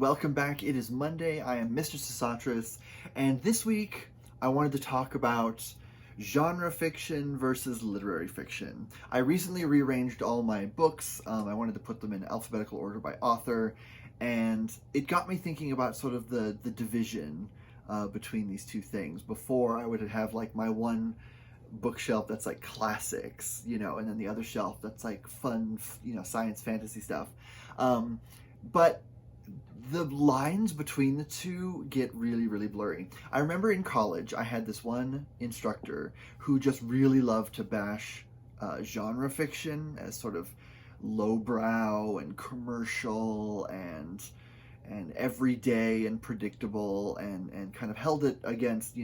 welcome back. It is Monday. I am Mr. Sosatris, and this week I wanted to talk about genre fiction versus literary fiction. I recently rearranged all my books. I wanted to put them in alphabetical order by author, and it got me thinking about sort of the division between these two things. Before, I would have like my one bookshelf that's like classics, and then the other shelf that's like fun, science fantasy stuff. But the lines between the two get really, really blurry. I remember in college, I had this one instructor who just really loved to bash genre fiction as sort of lowbrow and commercial and everyday and predictable, and kind of held it against,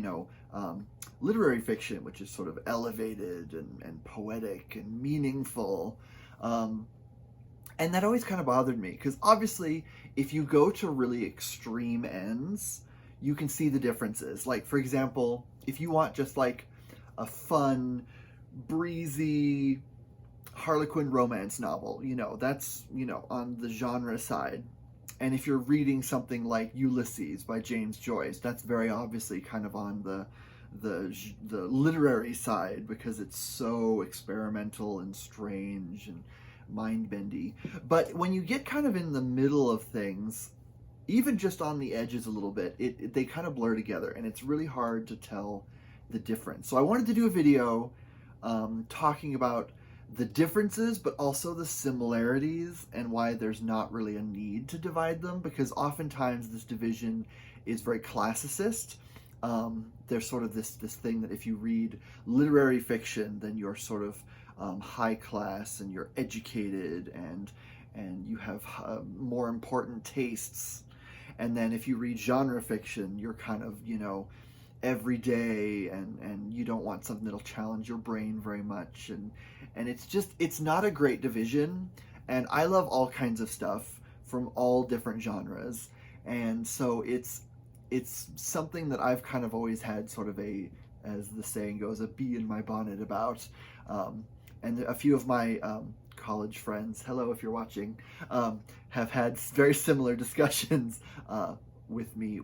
literary fiction, which is sort of elevated and poetic and meaningful. And that always kind of bothered me, because obviously, if you go to really extreme ends, you can see the differences. Like, for example, if you want just like a fun, breezy Harlequin romance novel, that's, on the genre side. And if you're reading something like Ulysses by James Joyce, that's very obviously kind of on the literary side, because it's so experimental and strange and mind-bendy. But when you get kind of in the middle of things, even just on the edges a little bit, they kind of blur together, and it's really hard to tell the difference. So I wanted to do a video talking about the differences, but also the similarities, and why there's not really a need to divide them, because oftentimes this division is very classicist. There's sort of this thing that if you read literary fiction, then you're sort of high class, and you're educated, and you have more important tastes. And then if you read genre fiction, you're kind of, everyday, and you don't want something that'll challenge your brain very much. And it's not a great division. And I love all kinds of stuff from all different genres. And so it's something that I've kind of always had sort of as the saying goes, a bee in my bonnet about. And a few of my college friends, hello if you're watching, have had very similar discussions with me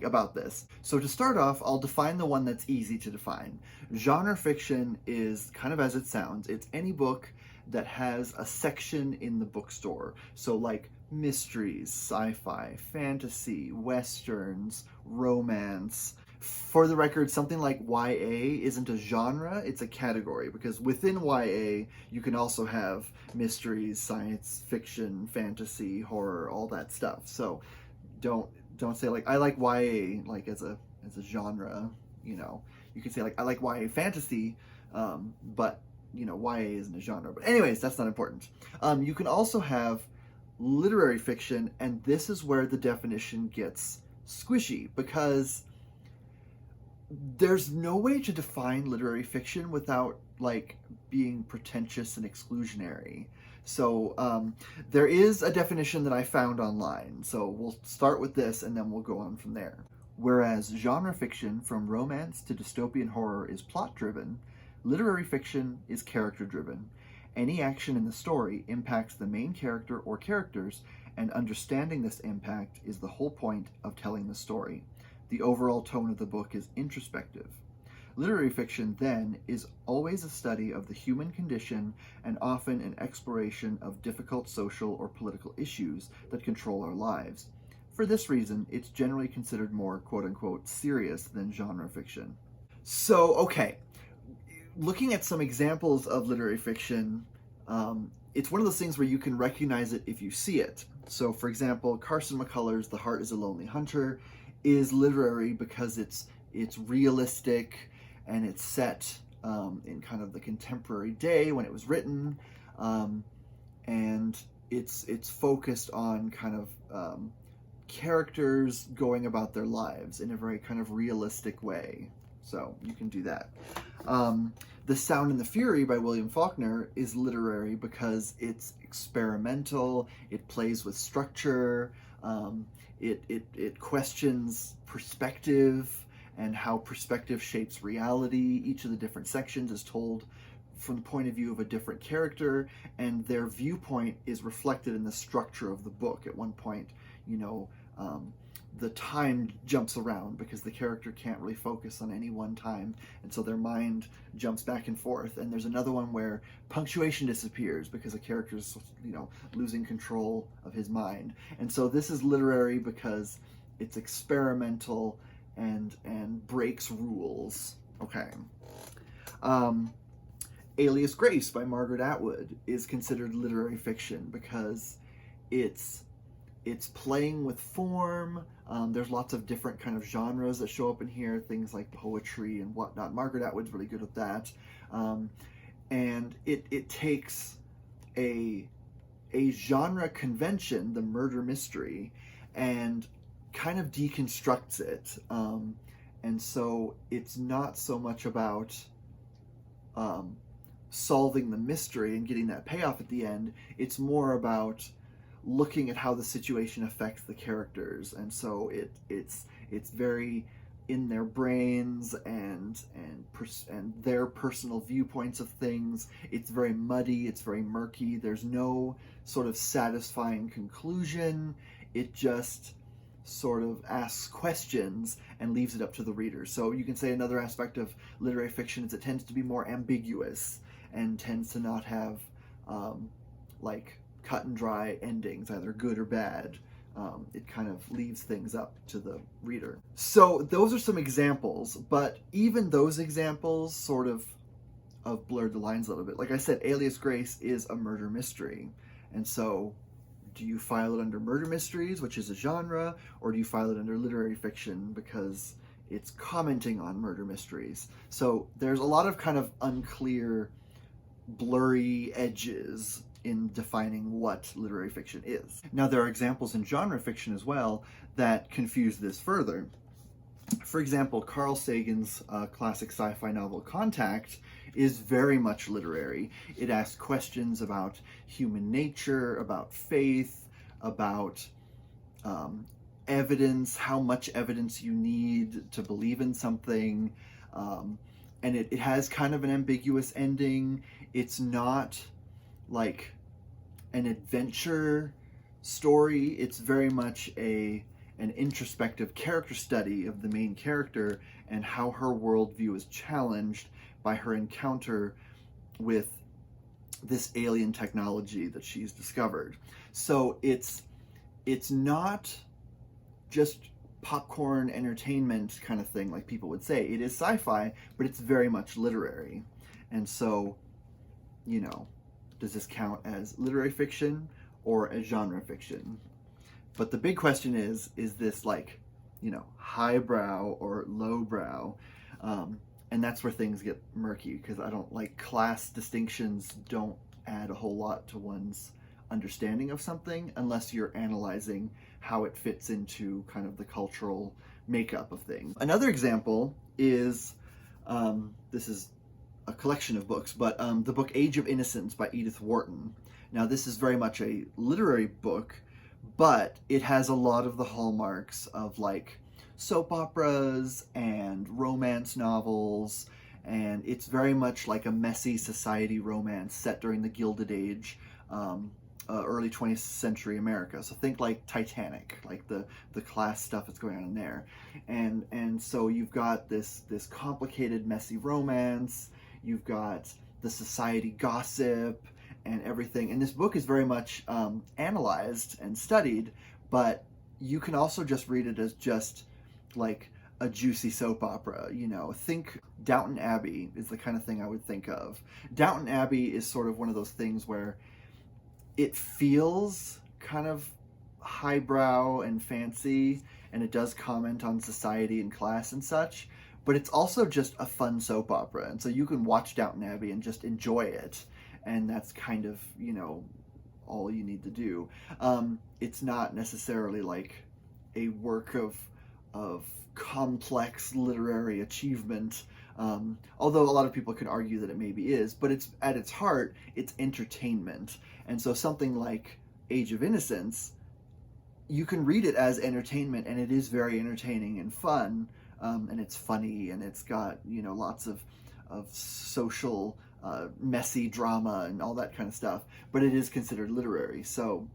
about this. So to start off, I'll define the one that's easy to define. Genre fiction is kind of as it sounds. It's any book that has a section in the bookstore. So like mysteries, sci-fi, fantasy, westerns, romance. For the record, something like YA isn't a genre, it's a category, because within YA, you can also have mysteries, science fiction, fantasy, horror, all that stuff. So don't say like, I like YA like as a genre, You can say like, I like YA fantasy, but YA isn't a genre. But anyways, that's not important. You can also have literary fiction, and this is where the definition gets squishy, because there's no way to define literary fiction without like being pretentious and exclusionary. So there is a definition that I found online. So we'll start with this, and then we'll go on from there. Whereas genre fiction, from romance to dystopian horror, is plot-driven, literary fiction is character-driven. Any action in the story impacts the main character or characters, and understanding this impact is the whole point of telling the story. The overall tone of the book is introspective. Literary fiction, then, is always a study of the human condition, and often an exploration of difficult social or political issues that control our lives. For this reason, it's generally considered more quote-unquote serious than genre fiction. So, okay, looking at some examples of literary fiction, it's one of those things where you can recognize it if you see it. So, for example, Carson McCullers' The Heart is a Lonely Hunter is literary because it's realistic, and it's set in kind of the contemporary day when it was written, and it's focused on kind of characters going about their lives in a very kind of realistic way. So you can do that. The Sound and the Fury by William Faulkner is literary because it's experimental, it plays with structure, it questions perspective and how perspective shapes reality. Each of the different sections is told from the point of view of a different character, and their viewpoint is reflected in the structure of the book. At one point, you know, the time jumps around because the character can't really focus on any one time, and so their mind jumps back and forth. And there's another one where punctuation disappears because a character's, losing control of his mind. And so this is literary because it's experimental and breaks rules. Okay. Alias Grace by Margaret Atwood is considered literary fiction because it's playing with form. There's lots of different kind of genres that show up in here, things like poetry and whatnot. Margaret Atwood's really good at that. And it takes a genre convention, the murder mystery, and kind of deconstructs it. And so it's not so much about solving the mystery and getting that payoff at the end. It's more about looking at how the situation affects the characters, and so it's very in their brains and their personal viewpoints of things. It's very muddy, it's very murky. There's no sort of satisfying conclusion. It just sort of asks questions and leaves it up to the reader. So you can say another aspect of literary fiction is it tends to be more ambiguous and tends to not have like cut and dry endings, either good or bad. It kind of leaves things up to the reader. So those are some examples, but even those examples sort of blurred the lines a little bit. Like I said, Alias Grace is a murder mystery. And so do you file it under murder mysteries, which is a genre, or do you file it under literary fiction because it's commenting on murder mysteries? So there's a lot of kind of unclear, blurry edges in defining what literary fiction is. Now, there are examples in genre fiction as well that confuse this further. For example, Carl Sagan's classic sci-fi novel Contact is very much literary. It asks questions about human nature, about faith, about evidence, how much evidence you need to believe in something, and it has kind of an ambiguous ending. It's not like an adventure story. It's very much an introspective character study of the main character and how her worldview is challenged by her encounter with this alien technology that she's discovered. So it's not just popcorn entertainment kind of thing like people would say. It is sci-fi, but it's very much literary. And so, does this count as literary fiction or as genre fiction? But the big question is this like, highbrow or lowbrow? And that's where things get murky, because I don't like class distinctions don't add a whole lot to one's understanding of something unless you're analyzing how it fits into kind of the cultural makeup of things. Another example is, this is a collection of books, but the book Age of Innocence by Edith Wharton. Now, this is very much a literary book, but it has a lot of the hallmarks of like soap operas and romance novels, and it's very much like a messy society romance set during the Gilded Age, early 20th century America. So think like Titanic, like the class stuff that's going on in there. And so you've got this complicated, messy romance, you've got the society gossip and everything. And this book is very much analyzed and studied, but you can also just read it as just like a juicy soap opera. Think Downton Abbey is the kind of thing I would think of. Downton Abbey is sort of one of those things where it feels kind of highbrow and fancy, and it does comment on society and class and such, but it's also just a fun soap opera. And so you can watch Downton Abbey and just enjoy it. And that's kind of, all you need to do. It's not necessarily like a work of complex literary achievement, although a lot of people could argue that it maybe is, but it's at its heart, it's entertainment. And so something like Age of Innocence, you can read it as entertainment, and it is very entertaining and fun, and it's funny, and it's got, lots of social messy drama and all that kind of stuff, but it is considered literary. So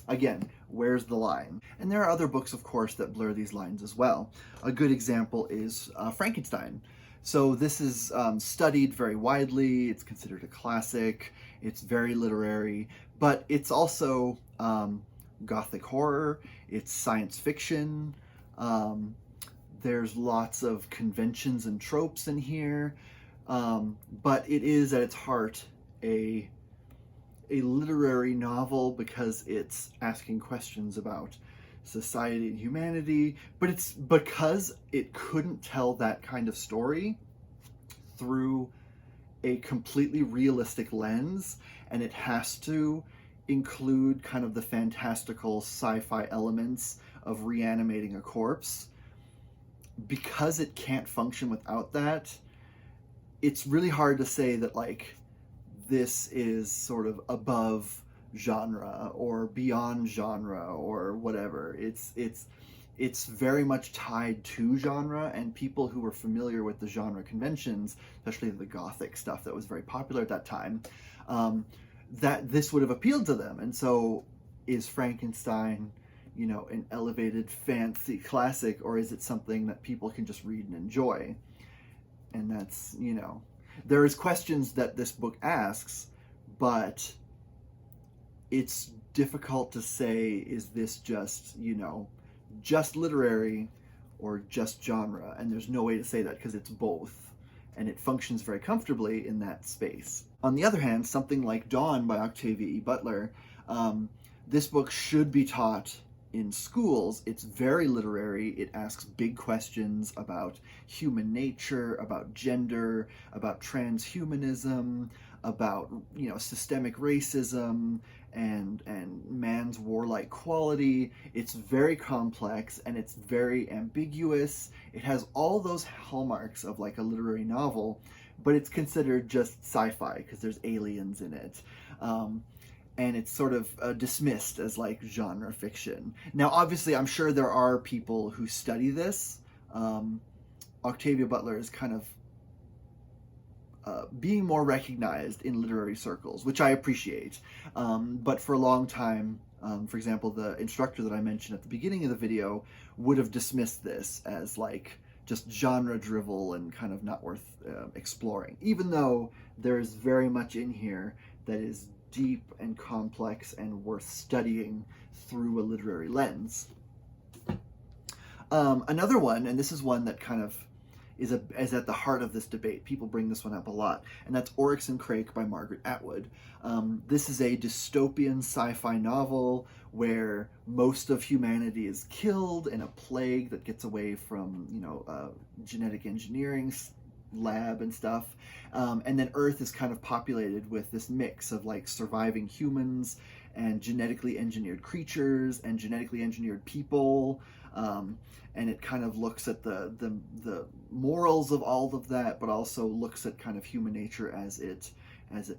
again, Where's the line? And there are other books, of course, that blur these lines as well. A good example is Frankenstein. So this is studied very widely. It's considered a classic. It's very literary, but it's also Gothic horror. It's science fiction. There's lots of conventions and tropes in here, but it is at its heart a literary novel because it's asking questions about society and humanity, but it's because it couldn't tell that kind of story through a completely realistic lens, and it has to include kind of the fantastical sci-fi elements of reanimating a corpse. Because it can't function without that, it's really hard to say that like this is sort of above genre or beyond genre or whatever. It's very much tied to genre, and people who were familiar with the genre conventions, especially the Gothic stuff that was very popular at that time, that this would have appealed to them. And so is Frankenstein, you know, an elevated fancy classic, or is it something that people can just read and enjoy? And that's, you know, there is questions that this book asks, but it's difficult to say, is this just, you know, just literary or just genre? And there's no way to say that because it's both, and it functions very comfortably in that space. On the other hand, something like Dawn by Octavia E. Butler, this book should be taught in schools. It's very literary. It asks big questions about human nature, about gender, about transhumanism, about, you know, systemic racism and man's warlike quality. It's very complex and it's very ambiguous. It has all those hallmarks of like a literary novel, but it's considered just sci-fi because there's aliens in it. And it's sort of dismissed as like genre fiction. Now, obviously, I'm sure there are people who study this. Octavia Butler is kind of being more recognized in literary circles, which I appreciate. But for a long time, for example, the instructor that I mentioned at the beginning of the video would have dismissed this as like just genre drivel and kind of not worth exploring, even though there is very much in here that is deep and complex and worth studying through a literary lens. Another one, and this is one that kind of is at the heart of this debate. People bring this one up a lot, and that's Oryx and Crake by Margaret Atwood. This is a dystopian sci-fi novel where most of humanity is killed in a plague that gets away from, you know, genetic engineering lab and stuff, and then Earth is kind of populated with this mix of like surviving humans and genetically engineered creatures and genetically engineered people, and it kind of looks at the morals of all of that, but also looks at kind of human nature as it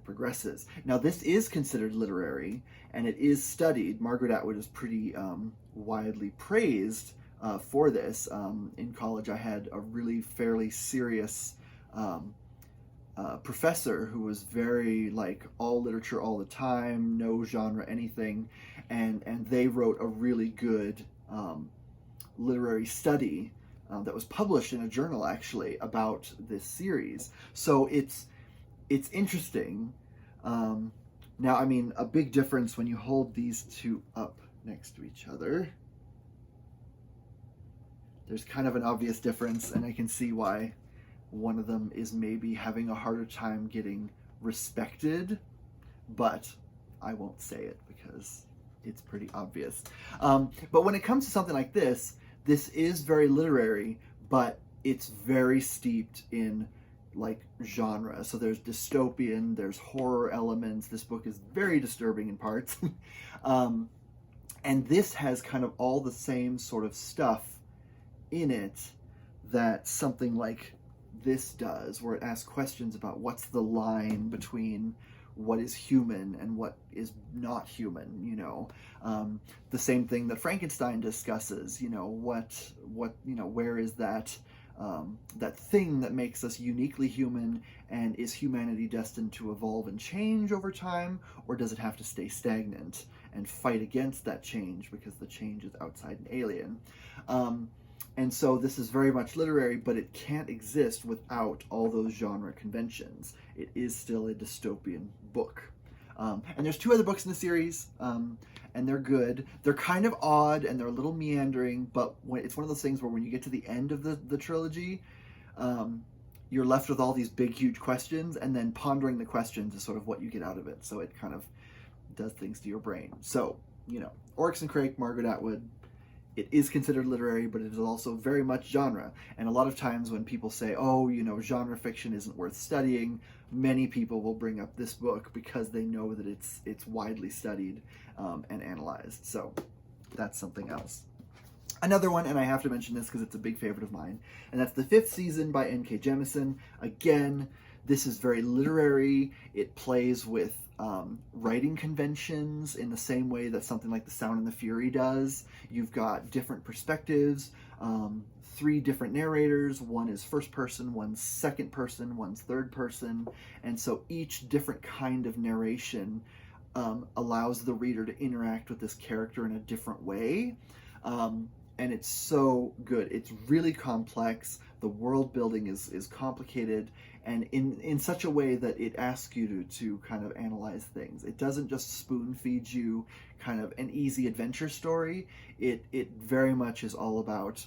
progresses. Now, this is considered literary and it is studied. Margaret Atwood is pretty widely praised for this. In college, I had a really fairly serious professor who was very like all literature all the time, no genre, anything, and they wrote a really good literary study that was published in a journal actually about this series. So it's interesting. Now, I mean, a big difference when you hold these two up next to each other. There's kind of an obvious difference, and I can see why one of them is maybe having a harder time getting respected, but I won't say it because it's pretty obvious. But when it comes to something like this is very literary, but it's very steeped in like genre. So there's dystopian, there's horror elements. This book is very disturbing in parts. And this has kind of all the same sort of stuff in it that something like this does, where it asks questions about what's the line between what is human and what is not human, you know. The same thing that Frankenstein discusses, you know, what you know, where is that that thing that makes us uniquely human, and is humanity destined to evolve and change over time, or does it have to stay stagnant and fight against that change because the change is outside and alien? And so this is very much literary, but it can't exist without all those genre conventions. It is still a dystopian book. And there's 2 other books in the series, and they're good. They're kind of odd, and they're a little meandering, but it's one of those things where when you get to the end of the trilogy, you're left with all these big, huge questions, and then pondering the questions is sort of what you get out of it. So it kind of does things to your brain. So, Oryx and Crake, Margaret Atwood, it is considered literary, but it is also very much genre. And a lot of times when people say, oh, genre fiction isn't worth studying, many people will bring up this book because they know that it's widely studied and analyzed. So that's something else. Another one, and I have to mention this because it's a big favorite of mine, and that's The Fifth Season by N.K. Jemisin. Again, this is very literary. It plays with writing conventions in the same way that something like The Sound and the Fury does. You've got different perspectives, 3 different narrators. One is first person, one's second person, one's third person. And so each different kind of narration allows the reader to interact with this character in a different way. And it's so good. It's really complex. The world building is complicated, and in such a way that it asks you to kind of analyze things. It doesn't just spoon feed you kind of an easy adventure story. It very much is all about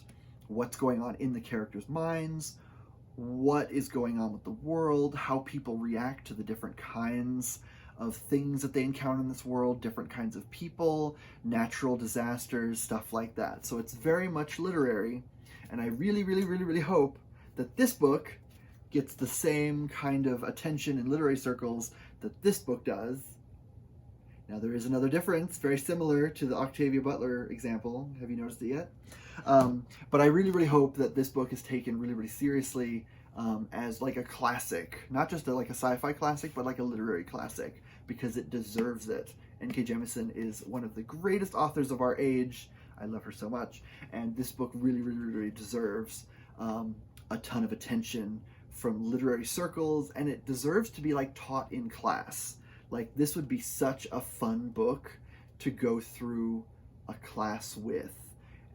what's going on in the characters' minds, what is going on with the world, how people react to the different kinds of things that they encounter in this world, different kinds of people, natural disasters, stuff like that. So it's very much literary, and I really, really, really, really hope that this book gets the same kind of attention in literary circles that this book does. Now, there is another difference, very similar to the Octavia Butler example. Have you noticed it yet? But I really, really hope that this book is taken really, really seriously as like a classic, not just like a sci-fi classic, but like a literary classic, because it deserves it. N.K. Jemisin is one of the greatest authors of our age. I love her so much, and this book really, really, really deserves a ton of attention from literary circles, and it deserves to be like taught in class. Like, this would be such a fun book to go through a class with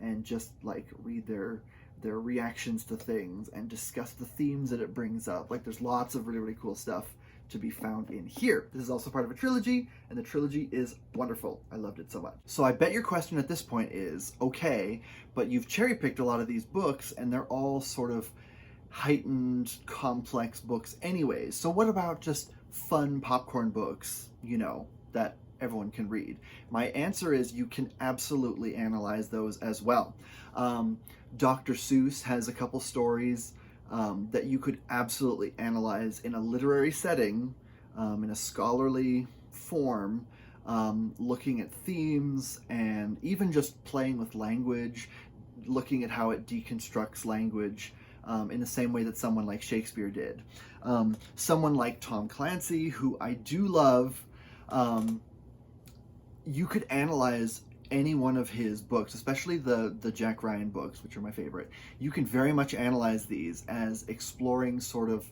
and just like read their reactions to things and discuss the themes that it brings up. Like, there's lots of really, really cool stuff to be found in here. This is also part of a trilogy, and the trilogy is wonderful. I loved it so much. So I bet your question at this point is, okay, but you've cherry-picked a lot of these books, and they're all sort of heightened, complex books anyways. So what about just fun popcorn books, that everyone can read? My answer is you can absolutely analyze those as well. Dr. Seuss has a couple stories that you could absolutely analyze in a literary setting, in a scholarly form, looking at themes and even just playing with language, looking at how it deconstructs language in the same way that someone like Shakespeare did. Someone like Tom Clancy, who I do love, you could analyze any one of his books, especially the Jack Ryan books, which are my favorite. You can very much analyze these as exploring sort of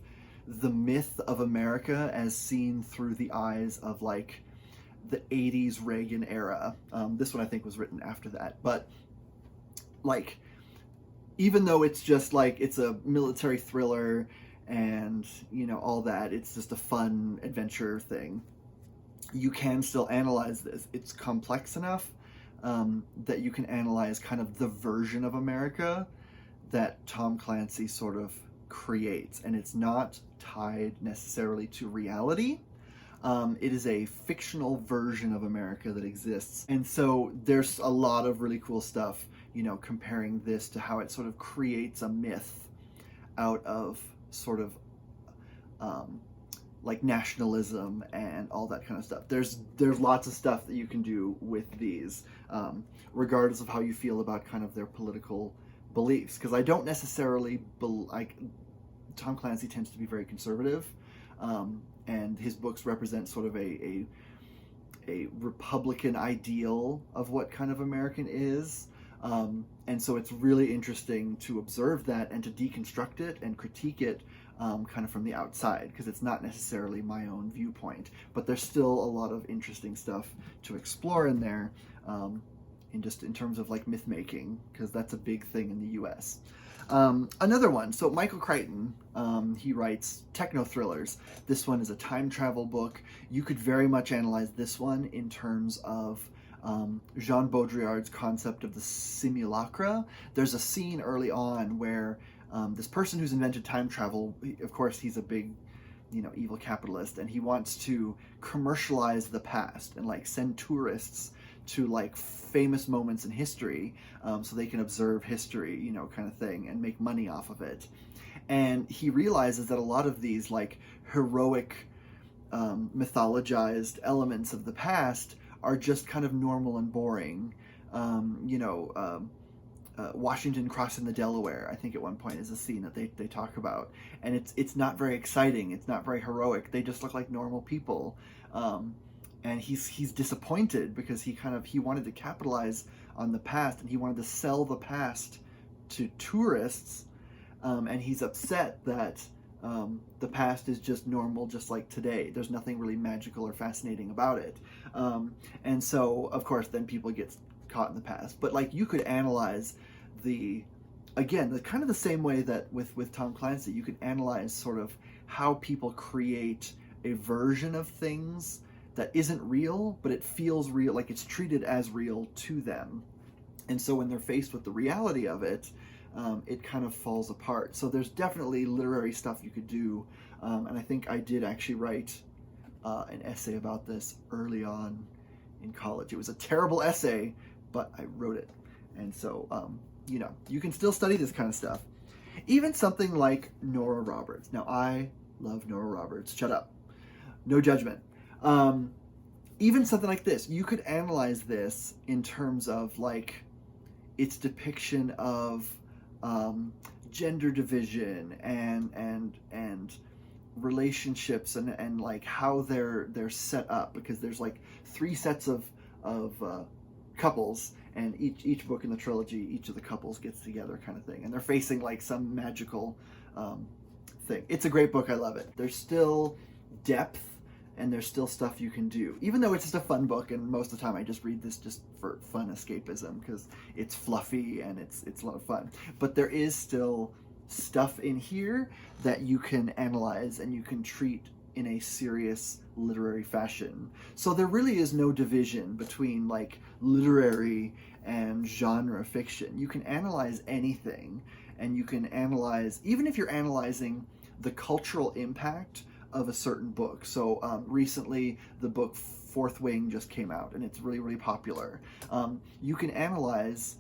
the myth of America as seen through the eyes of like the 80s Reagan era. This one I think was written after that, but like, even though it's just like, it's a military thriller and all that, it's just a fun adventure thing, you can still analyze this. It's complex enough that you can analyze kind of the version of America that Tom Clancy sort of creates, and it's not tied necessarily to reality. It is a fictional version of America that exists, and so there's a lot of really cool stuff, comparing this to how it sort of creates a myth out of sort of like nationalism and all that kind of stuff. There's lots of stuff that you can do with these, regardless of how you feel about kind of their political beliefs. Because I don't necessarily like, Tom Clancy tends to be very conservative, and his books represent sort of a Republican ideal of what kind of American is. And so it's really interesting to observe that and to deconstruct it and critique it kind of from the outside, because it's not necessarily my own viewpoint, but there's still a lot of interesting stuff to explore in there, in terms of like myth making, because that's a big thing in the US. Another one, so Michael Crichton, he writes techno thrillers. This one is a time travel book. You could very much analyze this one in terms of Jean Baudrillard's concept of the simulacra. There's a scene early on where this person who's invented time travel, of course, he's a big, evil capitalist, and he wants to commercialize the past and like send tourists to like famous moments in history, so they can observe history, kind of thing, and make money off of it. And he realizes that a lot of these like heroic, mythologized elements of the past are just kind of normal and boring. Washington crossing the Delaware, I think at one point, is a scene that they talk about, and it's not very exciting, it's not very heroic, they just look like normal people. And he's disappointed because he wanted to capitalize on the past, and he wanted to sell the past to tourists, and he's upset that the past is just normal, just like today. There's nothing really magical or fascinating about it. And so, of course, then people get caught in the past. But like, you could analyze the kind of the same way that with Tom Clancy, you could analyze sort of how people create a version of things that isn't real, but it feels real, like it's treated as real to them. And so when they're faced with the reality of it, it kind of falls apart. So there's definitely literary stuff you could do. And I think I did actually write an essay about this early on in college. It was a terrible essay, but I wrote it. And so, you can still study this kind of stuff. Even something like Nora Roberts. Now, I love Nora Roberts. Shut up. No judgment. Even something like this, you could analyze this in terms of like its depiction of gender division and relationships and like how they're set up, because there's like 3 sets of couples, and each book in the trilogy, each of the couples gets together, kind of thing, and they're facing like some magical thing. It's a great book. I love it. There's still depth, and there's still stuff you can do, even though it's just a fun book. And most of the time I just read this just for fun escapism, because it's fluffy and it's a lot of fun. But there is still stuff in here that you can analyze and you can treat in a serious literary fashion. So there really is no division between like literary and genre fiction. You can analyze anything, and you can analyze, even if you're analyzing the cultural impact of a certain book. So recently the book Fourth Wing just came out, and it's really, really popular. You can analyze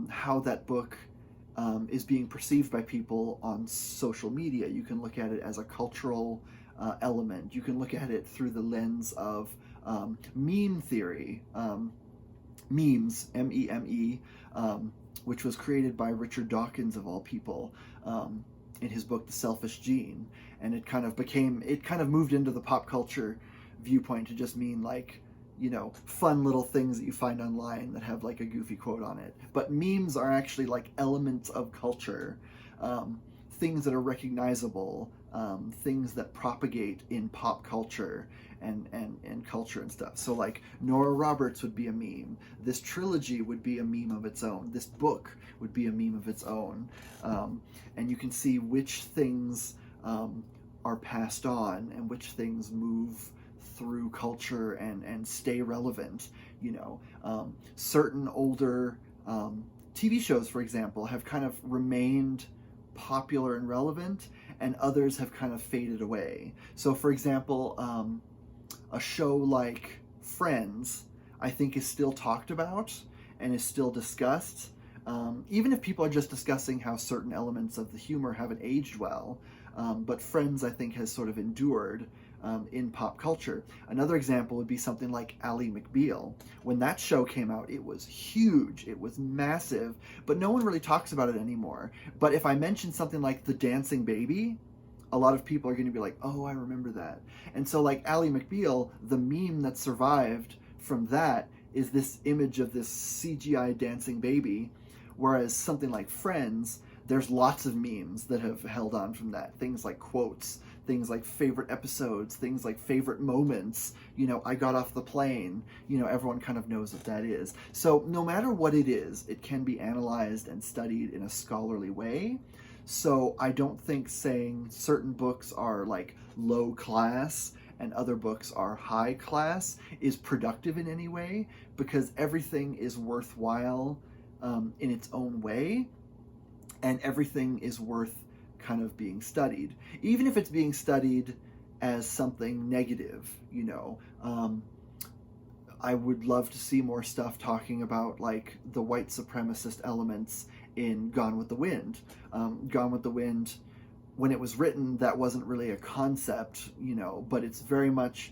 how that book is being perceived by people on social media. You can look at it as a cultural element. You can look at it through the lens of meme theory, memes, M-E-M-E, which was created by Richard Dawkins, of all people, in his book The Selfish Gene. And it kind of moved into the pop culture viewpoint to just mean like, fun little things that you find online that have like a goofy quote on it. But memes are actually like elements of culture, things that are recognizable, things that propagate in pop culture and culture and stuff. So like Nora Roberts would be a meme. This trilogy would be a meme of its own. This book would be a meme of its own. And you can see which things are passed on and which things move through culture and stay relevant. Certain older TV shows, for example, have kind of remained popular and relevant, and others have kind of faded away. So for example, a show like Friends, I think, is still talked about and is still discussed, even if people are just discussing how certain elements of the humor haven't aged well. But Friends, I think, has sort of endured in pop culture. Another example would be something like Ally McBeal. When that show came out, it was huge, it was massive, but no one really talks about it anymore. But if I mention something like The Dancing Baby, a lot of people are going to be like, oh, I remember that. And so like Ally McBeal, the meme that survived from that is this image of this CGI dancing baby, whereas something like Friends, there's lots of memes that have held on from that. Things like quotes, things like favorite episodes, things like favorite moments, I got off the plane, everyone kind of knows what that is. So no matter what it is, it can be analyzed and studied in a scholarly way. So I don't think saying certain books are like low class and other books are high class is productive in any way, because everything is worthwhile in its own way, and everything is worth kind of being studied, even if it's being studied as something negative. I would love to see more stuff talking about like the white supremacist elements in Gone with the Wind. Gone with the Wind, when it was written, that wasn't really a concept, but it's very much,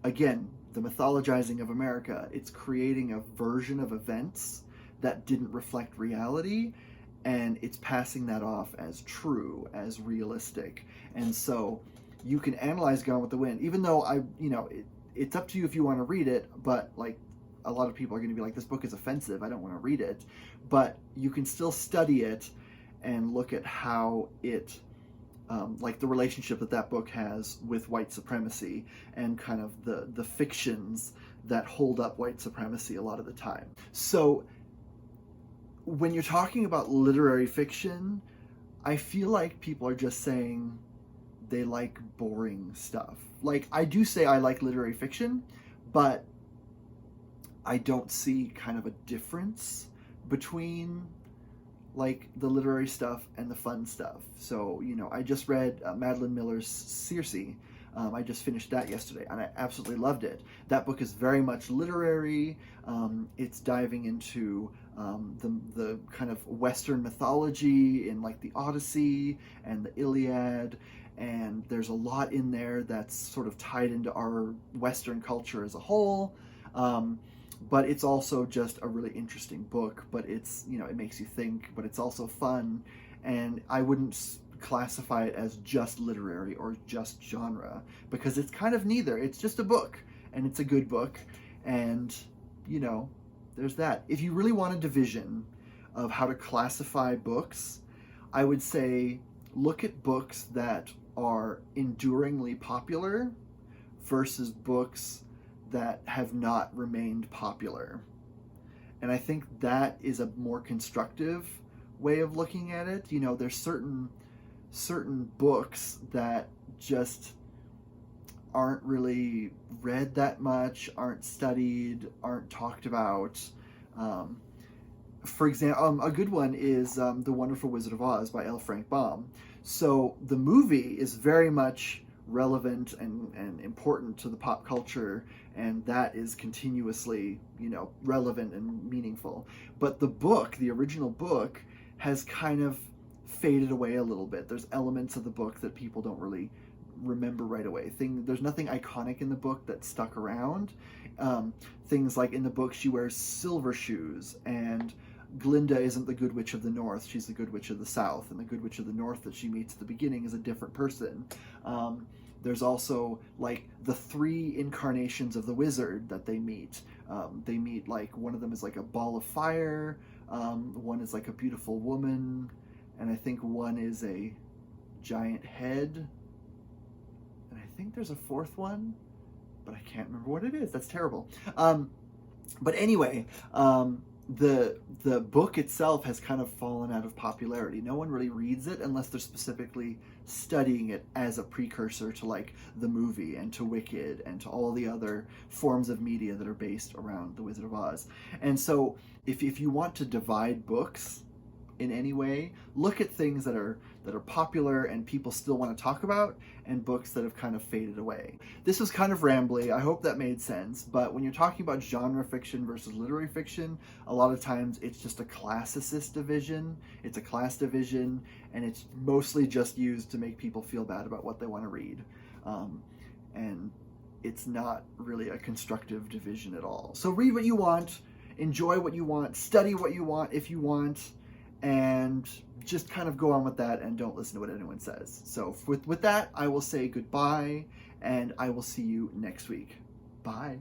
again, the mythologizing of America. It's creating a version of events that didn't reflect reality, and it's passing that off as true, as realistic. And so you can analyze Gone with the Wind, even though it's up to you if you want to read it, but like a lot of people are going to be like, this book is offensive, I don't want to read it. But you can still study it and look at how it, like the relationship that book has with white supremacy and kind of the fictions that hold up white supremacy a lot of the time. So when you're talking about literary fiction, I feel like people are just saying they like boring stuff. Like, I do say I like literary fiction, but I don't see kind of a difference between like the literary stuff and the fun stuff. So, I just read Madeline Miller's Circe. I just finished that yesterday, and I absolutely loved it. That book is very much literary. It's diving into the kind of Western mythology in like the Odyssey and the Iliad, and there's a lot in there that's sort of tied into our Western culture as a whole. But it's also just a really interesting book, but it's, it makes you think, but it's also fun, and I wouldn't classify it as just literary or just genre, because it's kind of neither. It's just a book, and it's a good book, and there's that. If you really want a division of how to classify books, I would say look at books that are enduringly popular versus books that have not remained popular. And I think that is a more constructive way of looking at it. There's certain books that just aren't really read that much, aren't studied, aren't talked about. For example, a good one is The Wonderful Wizard of Oz by L. Frank Baum. So the movie is very much relevant and important to the pop culture, and that is continuously, relevant and meaningful. But the book, the original book, has kind of faded away a little bit. There's elements of the book that people don't really remember right away. There's nothing iconic in the book that stuck around. Things like in the book, she wears silver shoes, and Glinda isn't the Good Witch of the North, she's the Good Witch of the South, and the Good Witch of the North that she meets at the beginning is a different person. There's also like the 3 incarnations of the wizard that they meet. They meet, like, one of them is like a ball of fire, one is like a beautiful woman, and I think one is a giant head, and I think there's a 4th one, but I can't remember what it is. That's terrible. But anyway, the book itself has kind of fallen out of popularity. No one really reads it unless they're specifically studying it as a precursor to like the movie and to Wicked and to all the other forms of media that are based around The Wizard of Oz. And so if you want to divide books in any way, look at things that are popular and people still want to talk about, and books that have kind of faded away. This was kind of rambly. I hope that made sense. But when you're talking about genre fiction versus literary fiction, a lot of times it's just a classicist division. It's a class division, and it's mostly just used to make people feel bad about what they want to read. And it's not really a constructive division at all. So read what you want, enjoy what you want, study what you want if you want, and just kind of go on with that and don't listen to what anyone says. So with that, I will say goodbye, and I will see you next week. Bye.